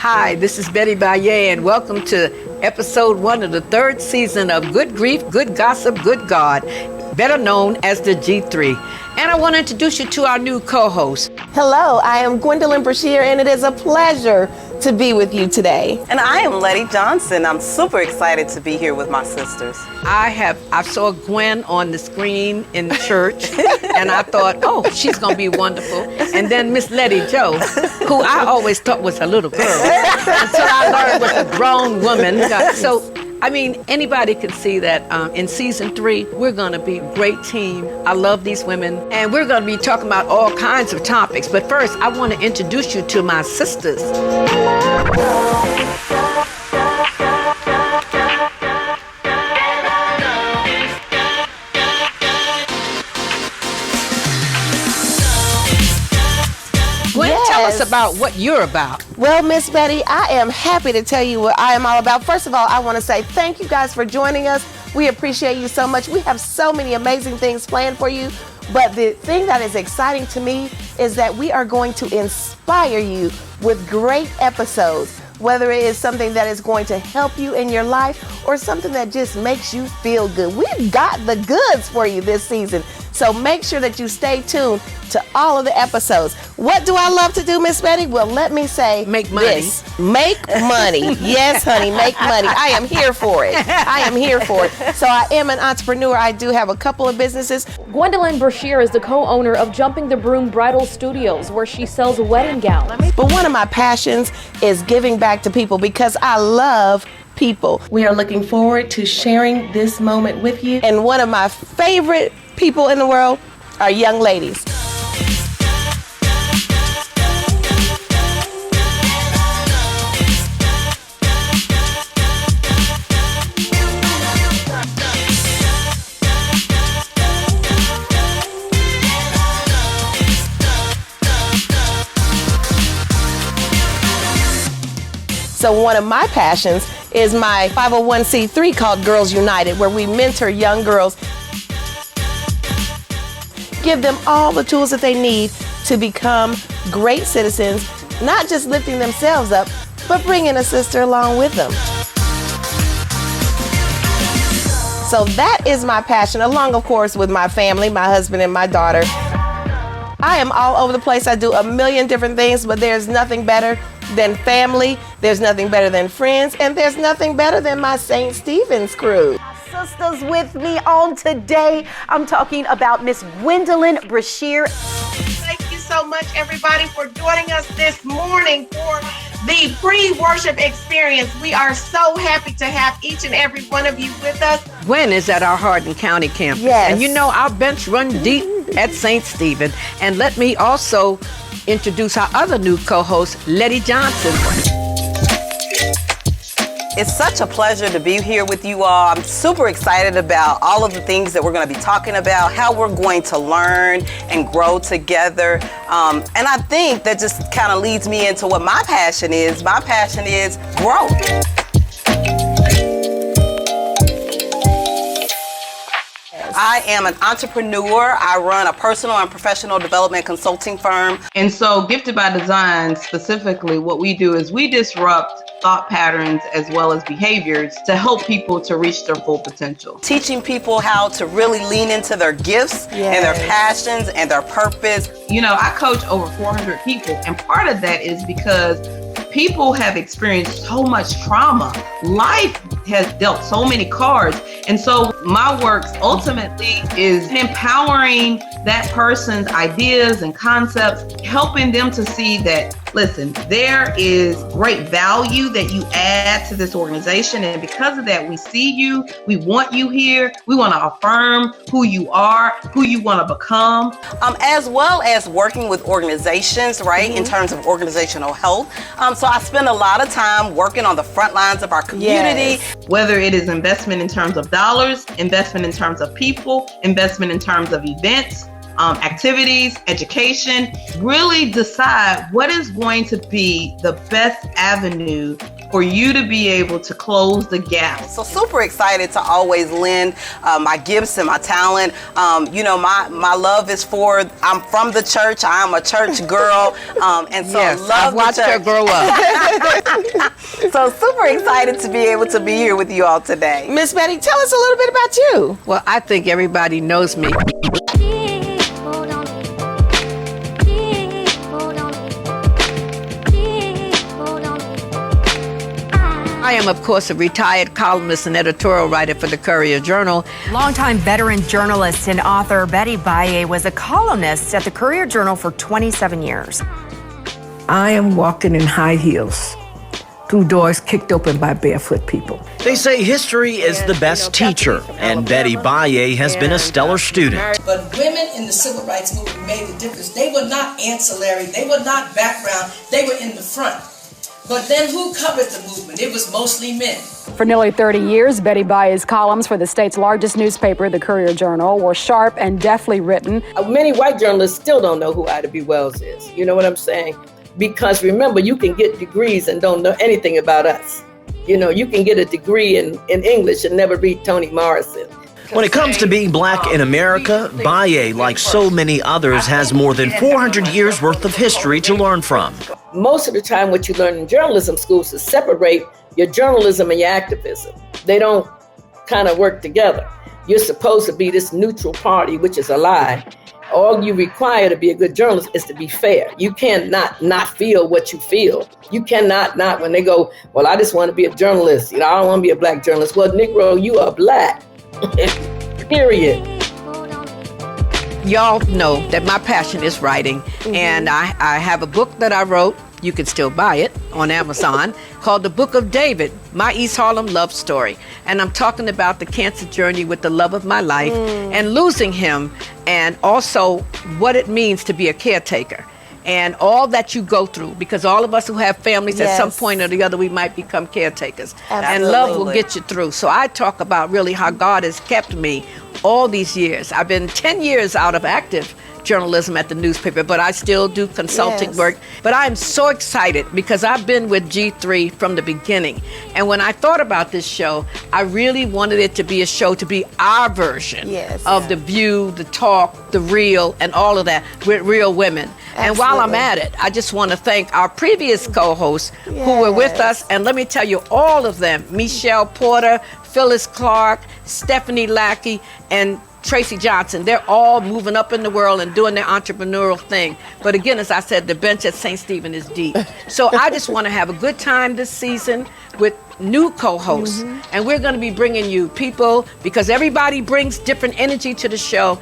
Hi, this is Betty Baye, and welcome to episode 1 of the 3rd season of Good Grief, Good Gossip, Good God, better known as the G3. And I want to introduce you to our new co-host. Hello, I am Gwendolyn Brashear, and it is a pleasure to be with you today. And I am Letty Johnson. I'm super excited to be here with my sisters. I saw Gwen on the screen in church, and I thought, oh, she's going to be wonderful. And then Miss Letty Jo, who I always thought was a little girl, until I learned was a grown woman. So, I mean, anybody can see that in season 3, we're going to be a great team. I love these women, and we're going to be talking about all kinds of topics. But first, I want to introduce you to my sisters. Gwen, tell us about what you're about. Well, Miss Betty, I am happy to tell you what I am all about. First of all, I want to say thank you guys for joining us. We appreciate you so much. We have so many amazing things planned for you. But the thing that is exciting to me is that we are going to inspire you with great episodes, whether it is something that is going to help you in your life or something that just makes you feel good. We've got the goods for you this season. So make sure that you stay tuned to all of the episodes. What do I love to do, Miss Betty? Well, let me say make money. This. Make money. Yes, honey, make money. I am here for it. I am here for it. So I am an entrepreneur. I do have a couple of businesses. Gwendolyn Brashear is the co-owner of Jumping the Broom Bridal Studios, where she sells wedding gowns. But one of my passions is giving back to people because I love people. We are looking forward to sharing this moment with you. And one of my favorite people in the world are young ladies. So one of my passions is my 501c3 called Girls United, where we mentor young girls, give them all the tools that they need to become great citizens, not just lifting themselves up, but bringing a sister along with them. So that is my passion, along, of course, with my family, my husband and my daughter. I am all over the place. I do a million different things, but there's nothing better than family, there's nothing better than friends, and there's nothing better than my St. Stephen's crew. Sisters with me on today. I'm talking about Miss Gwendolyn Brashear. Thank you so much, everybody, for joining us this morning for the pre-worship experience. We are so happy to have each and every one of you with us. Gwen is at our Hardin County campus. Yes. And you know our bench run deep at St. Stephen. And let me also introduce our other new co-host, Letty Johnson. It's such a pleasure to be here with you all. I'm super excited about all of the things that we're going to be talking about, how we're going to learn and grow together. And I think that just kind of leads me into what my passion is. My passion is growth. I am an entrepreneur. I run a personal and professional development consulting firm. And so Gifted by Design, specifically, what we do is we disrupt thought patterns as well as behaviors to help people to reach their full potential. Teaching people how to really lean into their gifts and their passions and their purpose. You know, I coach over 400 people, and part of that is because people have experienced so much trauma. Life has dealt so many cards. And so my work ultimately is empowering that person's ideas and concepts, helping them to see that, listen, there is great value that you add to this organization. And because of that, we see you, we want you here, we want to affirm who you are, who you want to become. As well as working with organizations, right, in terms of organizational health. So I spend a lot of time working on the front lines of our community. Whether it is investment in terms of dollars, investment in terms of people, investment in terms of events, activities, education, really decide what is going to be the best avenue for you to be able to close the gap. So super excited to always lend my gifts and my talent. You know, my love is I'm from the church. I am a church girl. And so yes, I love I've watched her grow up. So super excited to be able to be here with you all today. Miss Betty, tell us a little bit about you. Well, I think everybody knows me. I am, of course, a retired columnist and editorial writer for the Courier Journal. Longtime veteran journalist and author Betty Baye was a columnist at the Courier Journal for 27 years. I am walking in high heels through doors kicked open by barefoot people. They say history is the best teacher, and Betty Baye has been a stellar student. But women in the civil rights movement made the difference. They were not ancillary, they were not background, they were in the front. But then who covered the movement? It was mostly men. For nearly 30 years, Betty Baye's columns for the state's largest newspaper, the Courier Journal, were sharp and deftly written. Many white journalists still don't know who Ida B. Wells is. You know what I'm saying? Because remember, you can get degrees and don't know anything about us. You know, you can get a degree in English and never read Toni Morrison. When it comes to being black in America, Baye, like so many others, has more than 400 years worth of history to learn from. Most of the time, what you learn in journalism schools is separate your journalism and your activism. They don't kind of work together. You're supposed to be this neutral party, which is a lie. All you require to be a good journalist is to be fair. You cannot not feel what you feel. You cannot not, when they go, well, I just want to be a journalist. You know, I don't want to be a black journalist. Well, Negro, you are black. Period. Y'all know that my passion is writing, and I have a book that I wrote. You can still buy it on Amazon, called The Book of David, My East Harlem Love Story. And I'm talking about the cancer journey with the love of my life and losing him, and also what it means to be a caretaker and all that you go through, because all of us who have families at some point or the other, we might become caretakers. And love will get you through. So I talk about really how God has kept me all these years. I've been 10 years out of active journalism at the newspaper, but I still do consulting work. But I'm so excited because I've been with G3 from the beginning. And when I thought about this show, I really wanted it to be a show to be our version of The View, The Talk, The Real, and all of that with real women. And while I'm at it, I just want to thank our previous co-hosts who were with us. And let me tell you, all of them, Michelle Porter, Phyllis Clark, Stephanie Lackey, and Tracy Johnson, they're all moving up in the world and doing their entrepreneurial thing. But again, as I said, the bench at St. Stephen is deep. So I just want to have a good time this season with new co-hosts. And we're going to be bringing you people, because everybody brings different energy to the show.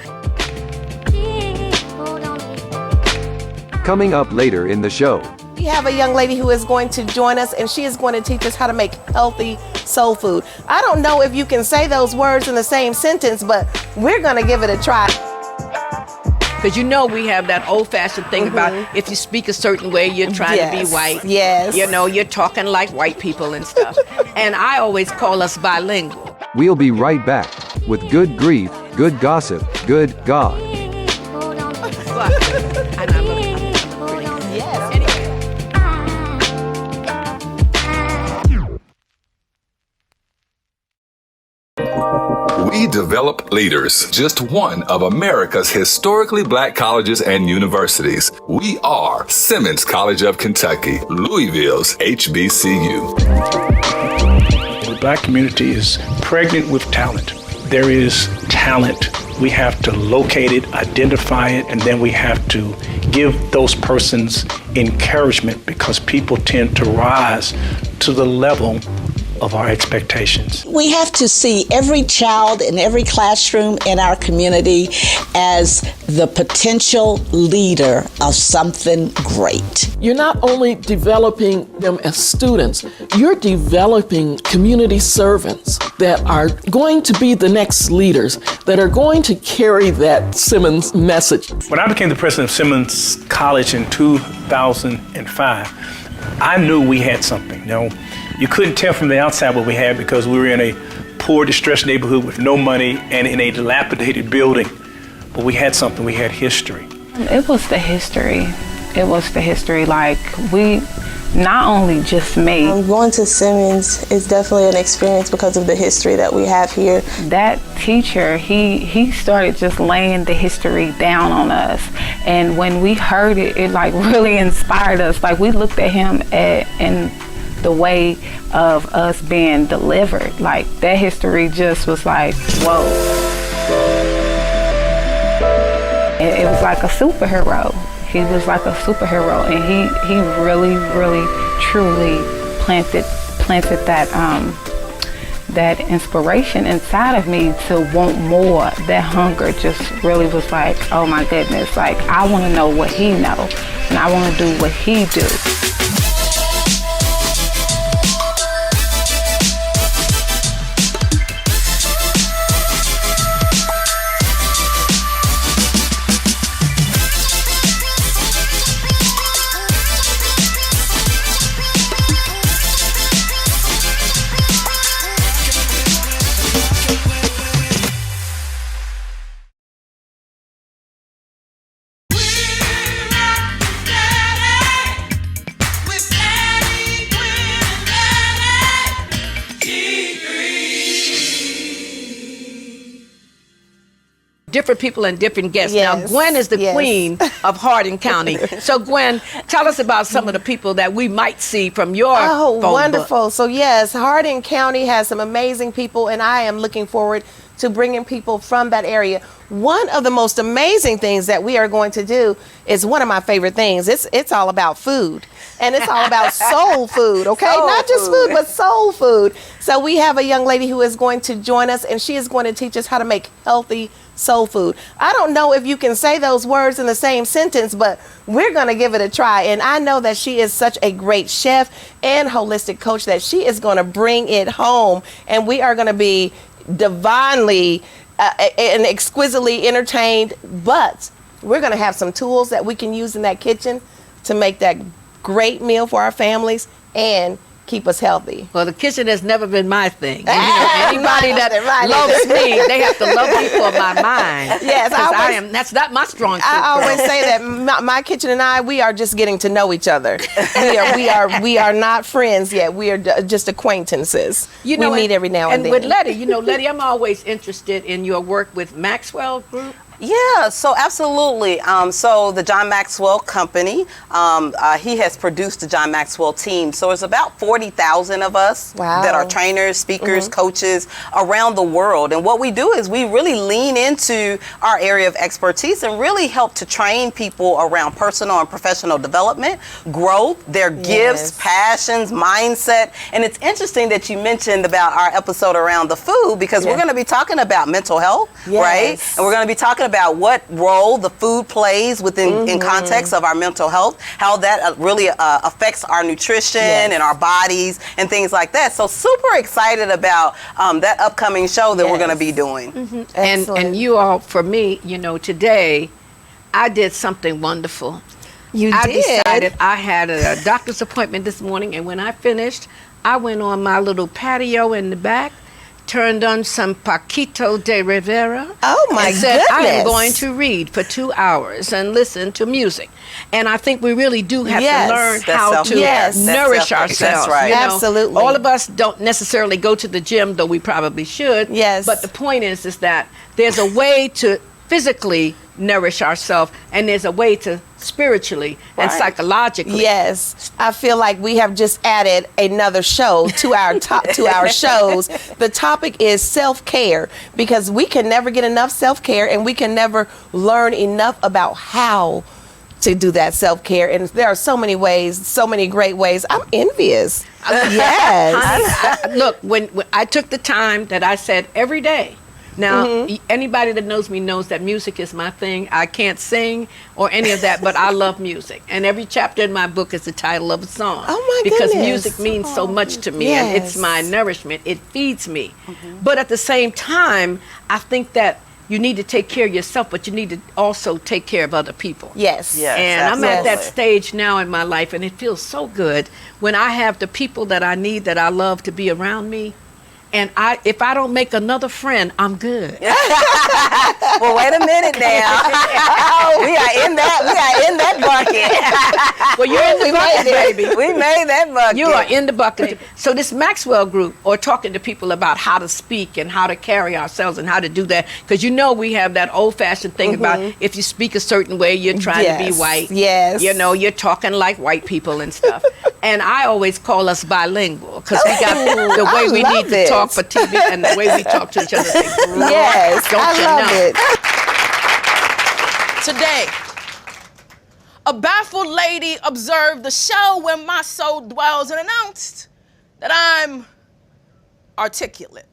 Coming up later in the show. We have a young lady who is going to join us, and she is going to teach us how to make healthy soul food. I don't know if you can say those words in the same sentence, but we're going to give it a try. Because you know we have that old-fashioned thing about if you speak a certain way, you're trying to be white. You know, you're talking like white people and stuff. And I always call us bilingual. We'll be right back with good grief, good gossip, good God. We develop leaders, just one of America's historically black colleges and universities. We are Simmons College of Kentucky, Louisville's HBCU. The black community is pregnant with talent. There is talent. We have to locate it, identify it, and then we have to give those persons encouragement, because people tend to rise to the level of our expectations. We have to see every child in every classroom in our community as the potential leader of something great. You're not only developing them as students, you're developing community servants that are going to be the next leaders, that are going to carry that Simmons message. When I became the president of Simmons College in 2005, I knew we had something. You know, you couldn't tell from the outside what we had because we were in a poor, distressed neighborhood with no money and in a dilapidated building. But we had something, we had history. It was the history. It was the history. Like, we, not only just me. Going to Simmons is definitely an experience because of the history that we have here. That teacher, he started just laying the history down on us. And when we heard it, it like really inspired us. Like, we looked at him and the way of us being delivered. Like, that history just was like, whoa. It was like a superhero. He was like a superhero, and he really, really, truly planted that inspiration inside of me to want more. That hunger just really was like, oh my goodness, like, I want to know what he knows, and I want to do what he do. Different people and different guests. Yes. Now, Gwen is the queen of Hardin County. So, Gwen, tell us about some of the people that we might see from your phone wonderful book. So yes, Hardin County has some amazing people, and I am looking forward to bringing people from that area. One of the most amazing things that we are going to do is one of my favorite things. It's all about food, and it's all about soul food, okay? Not just food, but soul food. So we have a young lady who is going to join us, and she is going to teach us how to make healthy soul food. I don't know if you can say those words in the same sentence, but we're going to give it a try. And I know that she is such a great chef and holistic coach that she is going to bring it home, and we are going to be divinely and exquisitely entertained. But we're going to have some tools that we can use in that kitchen to make that great meal for our families and keep us healthy. Well, the kitchen has never been my thing. And, anybody that loves me, they have to love me for my mind. Yes, that's not my strong suit. I always say that my kitchen and I, we are just getting to know each other. We are not friends yet. We are just acquaintances. We meet every now and then. And with Letty, Letty, I'm always interested in your work with Maxwell Group. Yeah, so absolutely. So the John Maxwell Company, he has produced the John Maxwell team. So it's about 40,000 of us that are trainers, speakers, coaches around the world. And what we do is we really lean into our area of expertise and really help to train people around personal and professional development, growth, their gifts, passions, mindset. And it's interesting that you mentioned about our episode around the food, because we're going to be talking about mental health, right? And we're going to be talking about what role the food plays within in context of our mental health, how that really affects our nutrition and our bodies and things like that. So super excited about that upcoming show that we're going to be doing. And you all, for me, today I did something wonderful. I decided I had a doctor's appointment this morning, and when I finished, I went on my little patio in the back, turned on some Paquito de Rivera. Oh my and said, goodness. I am going to read for 2 hours and listen to music. And I think we really do have to learn how to nourish ourselves. That's right. Absolutely. All of us don't necessarily go to the gym, though we probably should. Yes. But the point is that there's a way to physically nourish ourselves, and there's a way to spiritually and psychologically. Yes, I feel like we have just added another show to our shows. The topic is self-care, because we can never get enough self-care, and we can never learn enough about how to do that self-care. And there are so many ways, so many great ways. I'm envious. Yes. Look, when I took the time that I said every day. Now, anybody that knows me knows that music is my thing. I can't sing or any of that, but I love music. And every chapter in my book is the title of a song. Oh my because goodness. music means so much to me, and it's my nourishment. It feeds me. But at the same time, I think that you need to take care of yourself, but you need to also take care of other people. Yes. And I'm at that stage now in my life, and it feels so good when I have the people that I need, that I love to be around me. And if I don't make another friend, I'm good. Well, wait a minute now. We are in that bucket. Well, you're in the bucket, baby. We made that bucket. You are in the bucket. So this Maxwell group, or talking to people about how to speak and how to carry ourselves and how to do that, because we have that old-fashioned thing about if you speak a certain way, you're trying to be white. Yes. You're talking like white people and stuff. And I always call us bilingual, because we got the way we need to talk for TV and the way we talk to each other. Yes, I love it. Today, a baffled lady observed the show where my soul dwells and announced that I'm articulate.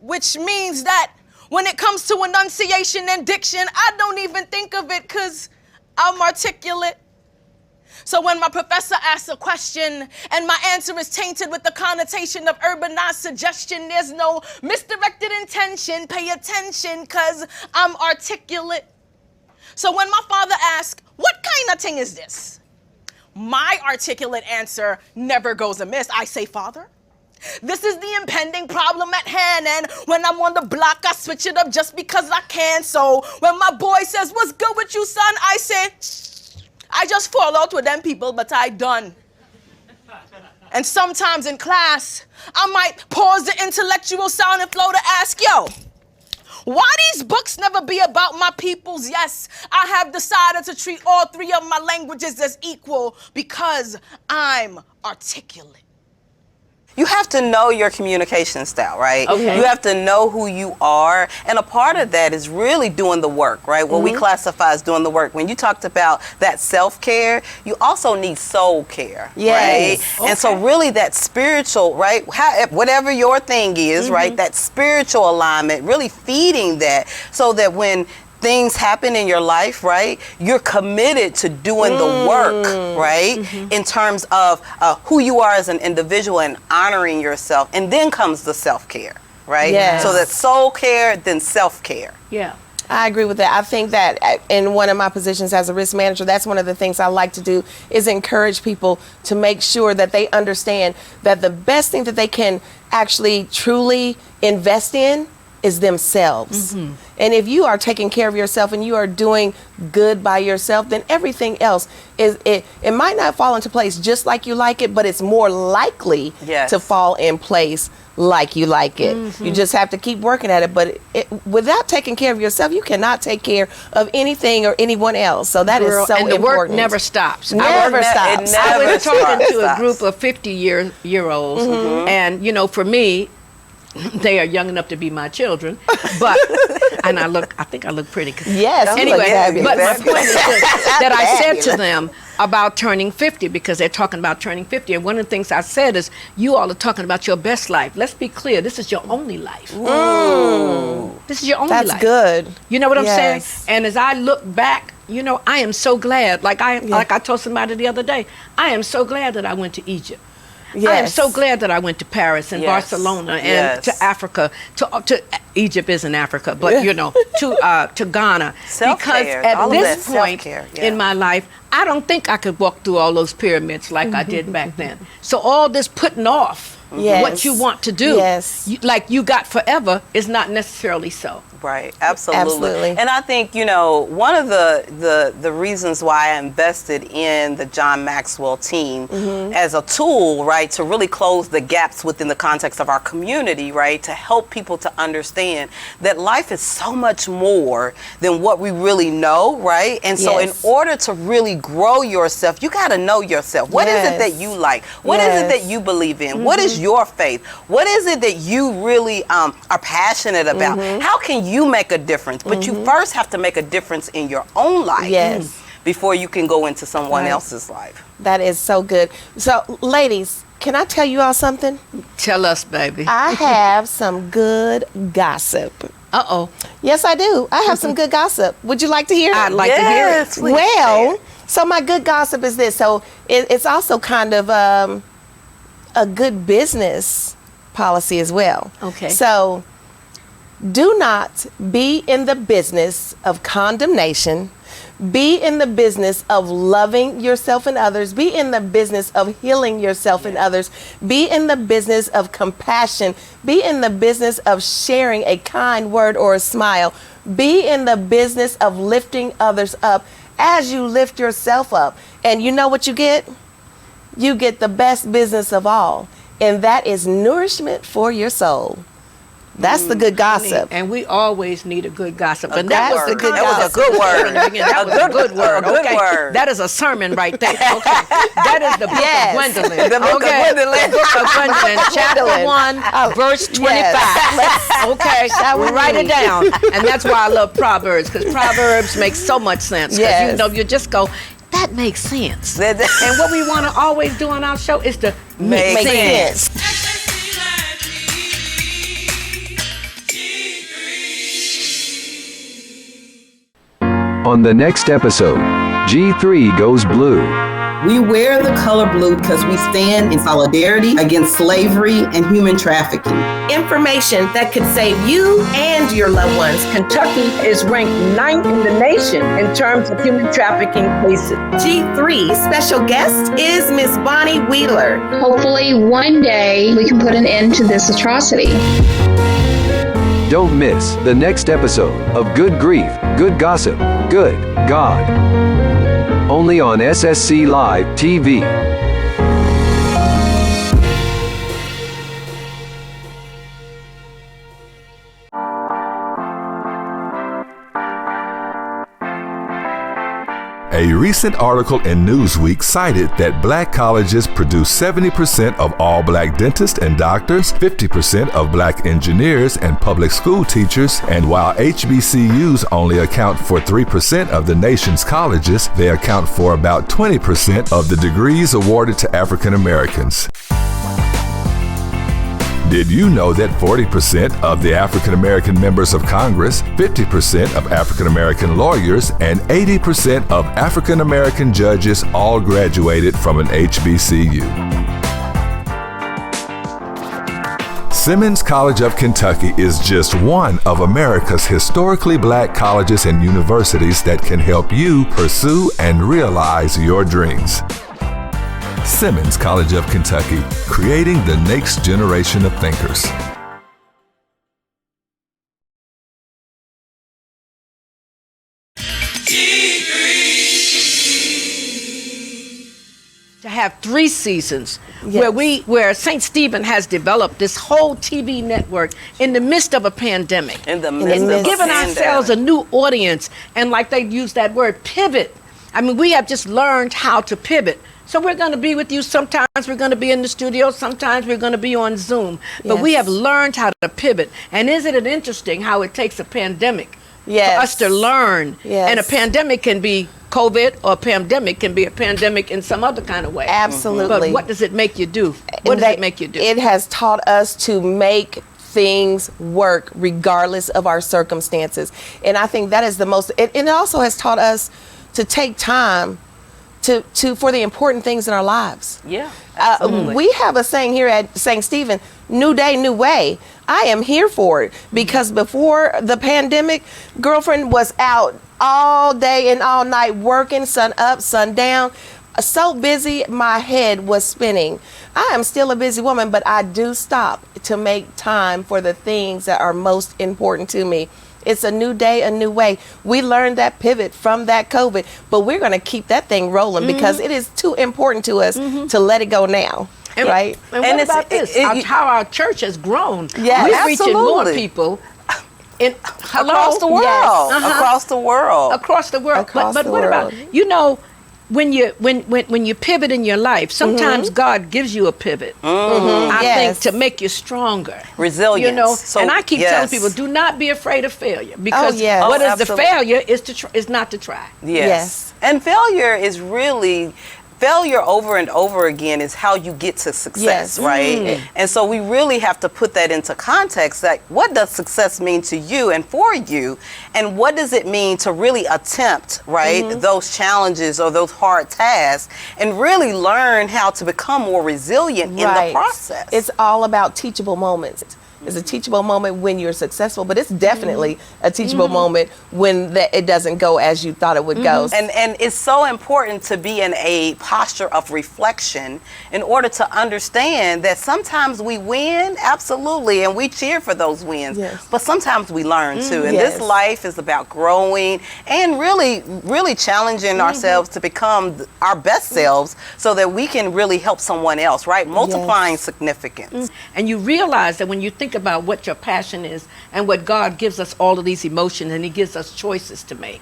Which means that when it comes to enunciation and diction, I don't even think of it because I'm articulate. So when my professor asks a question and my answer is tainted with the connotation of urbanized suggestion, there's no misdirected intention. Pay attention, cause I'm articulate. So when my father asks, what kind of thing is this? My articulate answer never goes amiss. I say, Father, this is the impending problem at hand, and when I'm on the block, I switch it up just because I can. So when my boy says, what's good with you, son? I say, I just fall out with them people, but I done. And sometimes in class, I might pause the intellectual sound and flow to ask, yo, why these books never be about my peoples? Yes, I have decided to treat all three of my languages as equal because I'm articulate. You have to know your communication style, right? Okay. You have to know who you are. And a part of that is really doing the work, right? What we classify as doing the work. When you talked about that self-care, you also need soul care, right? And so really that spiritual, right? Whatever your thing is, right? That spiritual alignment, really feeding that so that when things happen in your life, right? You're committed to doing the work, right? In terms of who you are as an individual and honoring yourself. And then comes the self-care, right? Yes. So that soul care, then self-care. Yeah. I agree with that. I think that in one of my positions as a risk manager, that's one of the things I like to do is encourage people to make sure that they understand that the best thing that they can actually truly invest in is themselves. And if you are taking care of yourself and you are doing good by yourself, then everything else it might not fall into place just like you like it, but it's more likely to fall in place like you like it. You just have to keep working at it. But without taking care of yourself, you cannot take care of anything or anyone else. So that is so important. And the work never stops. Never stops. I was talking to a group of 50-year-olds, and for me, they are young enough to be my children, but and I think I look pretty. Yes. Anyway, but my point is that I said to them about turning 50, because they're talking about turning 50, and one of the things I said is, you all are talking about your best life. Let's be clear. This is your only life. This is your only life. That's good. You know what I'm saying? And as I look back, I am so glad. Like I told somebody the other day, I am so glad that I went to Egypt. I am so glad that I went to Paris and Barcelona and to Africa. To Egypt isn't Africa, but to Ghana. Because at this point in my life, I don't think I could walk through all those pyramids like I did back then. So all this putting off what you want to do, like you got forever, is not necessarily so. Right, absolutely. And I think, one of the reasons why I invested in the John Maxwell team as a tool, right, to really close the gaps within the context of our community, right, to help people to understand that life is so much more than what we really know, right? And so in order to really grow yourself, you got to know yourself. What is it that you like? What is it that you believe in? What is your faith? What is it that you really are passionate about? How can you make a difference? But you first have to make a difference in your own life before you can go into someone else's life. That is so good. So, ladies, can I tell you all something? Tell us, baby. I have some good gossip. Uh-oh. Yes, I do. I have some good gossip. Would you like to hear it? I'd like to hear it. Well, so my good gossip is this. So it's also kind of a good business policy as well. Okay. So do not be in the business of condemnation Be in the business of loving yourself and others. Be in the business of healing yourself and others. Be in the business of compassion. Be in the business of sharing a kind word or a smile. Be in the business of lifting others up as you lift yourself up. And you know what you get? You get the best business of all, and that is nourishment for your soul. That's the good gossip. And we always need a good gossip. A And good that was word. the good That was a gossip. good word. That was a good word. A good Okay. word. That is a sermon right there. Okay. That is the book of Gwendolyn. The book of Okay. Gwendolyn. The book of Gwendolyn, chapter 1, verse 25. Okay. Shall we Write it read? down. And that's why I love Proverbs, because Proverbs make so much sense. Because Yes. you know, you just go, that makes sense. And what we want to always do on our show is to make sense. On the next episode, G3 goes blue. We wear the color blue because we stand in solidarity against slavery and human trafficking. Information that could save you and your loved ones. Kentucky is ranked 9th in the nation in terms of human trafficking cases. G3 special guest is Miss Bonnie Wheeler. Hopefully one day we can put an end to this atrocity. Don't miss the next episode of Good Grief, Good Gossip, Good God. Only on SSC Live TV. A recent article in Newsweek cited that black colleges produce 70% of all black dentists and doctors, 50% of black engineers and public school teachers, and while HBCUs only account for 3% of the nation's colleges, they account for about 20% of the degrees awarded to African Americans. Did you know that 40% of the African American members of Congress, 50% of African American lawyers, and 80% of African American judges all graduated from an HBCU? Simmons College of Kentucky is just one of America's historically black colleges and universities that can help you pursue and realize your dreams. Simmons College of Kentucky, creating the next generation of thinkers. To have 3 seasons where St. Stephen has developed this whole TV network in the midst of a pandemic. In the midst of a giving ourselves a new audience, and like they use that word, pivot. I mean, we have just learned how to pivot. So we're going to be with you. Sometimes we're going to be in the studio. Sometimes we're going to be on Zoom. But we have learned how to pivot. And isn't it interesting how it takes a pandemic for us to learn? And a pandemic can be COVID, or a pandemic can be a pandemic in some other kind of way. Absolutely. But what does it make you do? What does it make you do? It has taught us to make things work regardless of our circumstances. And I think that is the most, it also has taught us to take time for the important things in our lives. Yeah, we have a saying here at St. Stephen, new day, new way. I am here for it, because before the pandemic, girlfriend was out all day and all night working, sun up, sun down. So busy, my head was spinning. I am still a busy woman, but I do stop to make time for the things that are most important to me. It's a new day, a new way. We learned that pivot from that COVID, but we're going to keep that thing rolling because it is too important to us to let it go now. Right? And what about this? How our church has grown. Yeah, we're reaching more absolutely. people Across the world. Yes. Across the world. Across the world. Across But the what world. about, when you pivot in your life, sometimes God gives you a pivot. I think to make you stronger. Resilience. So, and I keep telling people, do not be afraid of failure, because yes. what is the absolutely. failure is not to try. Yes. And failure is really, failure over and over again is how you get to success, right? And so we really have to put that into context, that what does success mean to you and for you, and what does it mean to really attempt, right, those challenges or those hard tasks, and really learn how to become more resilient in the process. It's all about teachable moments. It's a teachable moment when you're successful, but it's definitely a teachable moment when it doesn't go as you thought it would go. And it's so important to be in a posture of reflection in order to understand that sometimes we win, absolutely, and we cheer for those wins, but sometimes we learn too. And this life is about growing and really challenging ourselves to become our best selves so that we can really help someone else, right? Multiplying significance. And you realize that when you think about what your passion is and what God gives us all of these emotions and he gives us choices to make.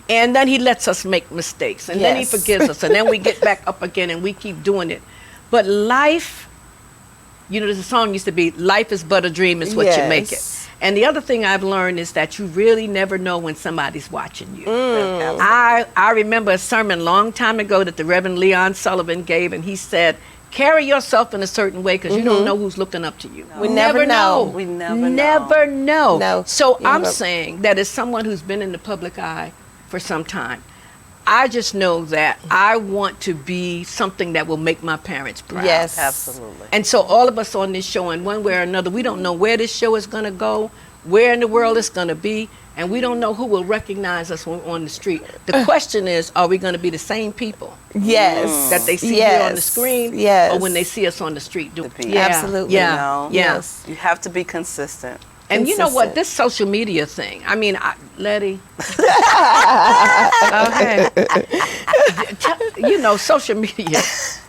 And then he lets us make mistakes and then he forgives us and then we get back up again and we keep doing it. But life, you know, there's a song used to be, life is but a dream, is what you make it. And the other thing I've learned is that you really never know when somebody's watching you. I remember a sermon a long time ago that the Reverend Leon Sullivan gave, and he said, carry yourself in a certain way because you don't know who's looking up to you. We never know. We never know. No. So I'm saying that as someone who's been in the public eye for some time, I just know that I want to be something that will make my parents proud. Yes. Absolutely. And so all of us on this show, in one way or another, we don't know where this show is going to go, where in the world it's going to be, and we don't know who will recognize us when we're on the street. The question is, are we going to be the same people? Yes. That they see here on the screen? Yes. Or when they see us on the street? Absolutely. Yeah. Yes. You have to be consistent. And you know what? This social media thing, I mean, Letty. Okay. You know, social media.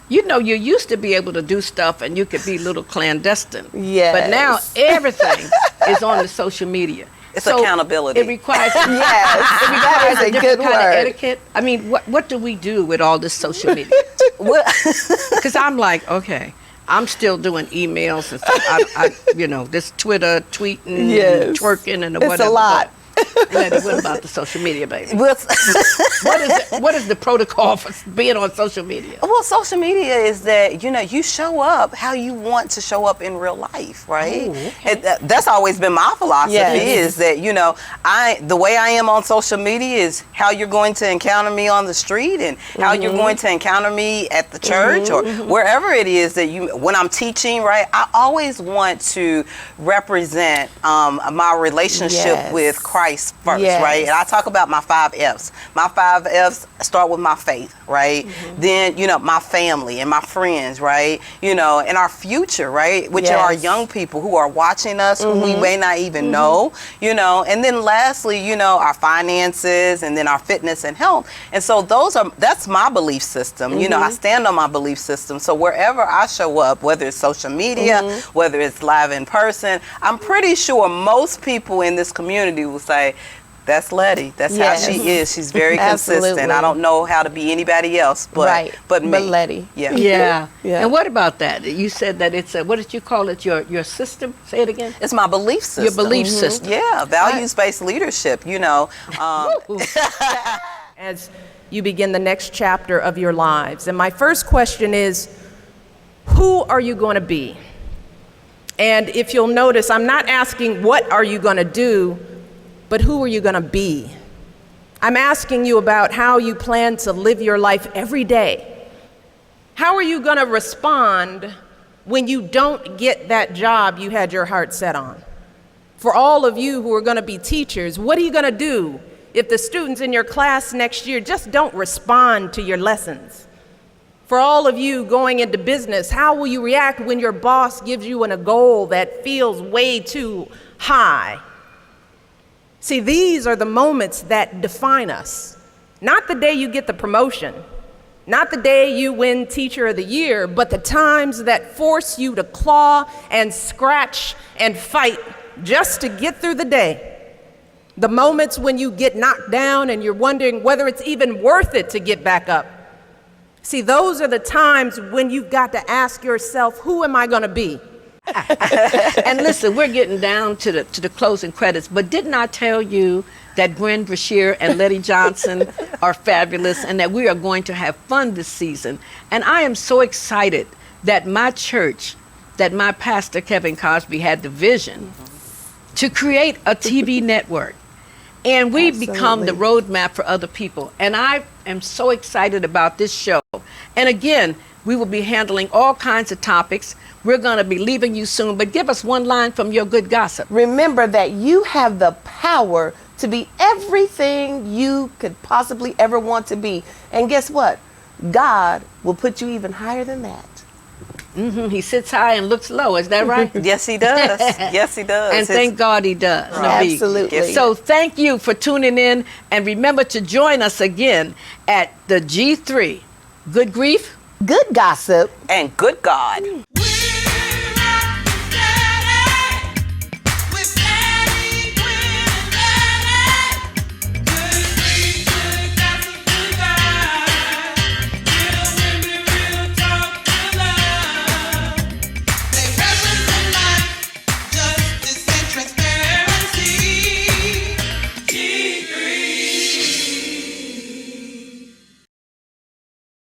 You know, you used to be able to do stuff and you could be a little clandestine. Yes. But now everything is on the social media. It's accountability. It requires, it requires a a different good kind of word. etiquette. I mean, what do we do with all this social media? Because I'm like, okay, I'm still doing emails and stuff. I you know, this Twitter, tweeting, and twerking, and whatever. It's a lot. Letty, what about the social media, baby? What is the protocol for being on social media? Well, social media is that, you know, you show up how you want to show up in real life, right? That's always been my philosophy, is that, you know, the way I am on social media is how you're going to encounter me on the street and how you're going to encounter me at the church or wherever it is that when I'm teaching, right? I always want to represent my relationship with Christ first, right? And I talk about my 5 F's. My 5 F's start with my faith, right? Then, you know, my family and my friends, right? You know, and our future, right? Which are our young people who are watching us, who we may not even know, you know. And then lastly, you know, our finances and then our fitness and health. And so that's my belief system. You know, I stand on my belief system. So wherever I show up, whether it's social media, whether it's live in person, I'm pretty sure most people in this community will say, that's Letty. That's how she is. She's very consistent. I don't know how to be anybody else, but me. But Letty. Yeah. And what about that? You said that it's what did you call it? Your system? Say it again. It's my belief system. Your belief system. Yeah, values-based leadership. You know. As you begin the next chapter of your lives, and my first question is, who are you going to be? And if you'll notice, I'm not asking what are you going to do, but who are you going to be? I'm asking you about how you plan to live your life every day. How are you going to respond when you don't get that job you had your heart set on? For all of you who are going to be teachers, what are you going to do if the students in your class next year just don't respond to your lessons? For all of you going into business, how will you react when your boss gives you a goal that feels way too high? See, these are the moments that define us. Not the day you get the promotion, not the day you win Teacher of the Year, but the times that force you to claw and scratch and fight just to get through the day. The moments when you get knocked down and you're wondering whether it's even worth it to get back up. See, those are the times when you've got to ask yourself, who am I going to be? And listen, we're getting down to the closing credits, but didn't I tell you that Gwen Brashear and Letty Johnson are fabulous and that we are going to have fun this season? And I am so excited that my church, that my pastor Kevin Cosby had the vision to create a TV network. And we become the roadmap for other people. And I am so excited about this show. And again, We will be handling all kinds of topics. We're going to be leaving you soon, but give us one line from your good gossip. Remember that you have the power to be everything you could possibly ever want to be. And guess what? God will put you even higher than that. He sits high and looks low. Is that right? Yes, he does. Yes, he does. And thank God he does. Right. Absolutely. So thank you for tuning in. And remember to join us again at the G3. Good grief, good gossip, and good God.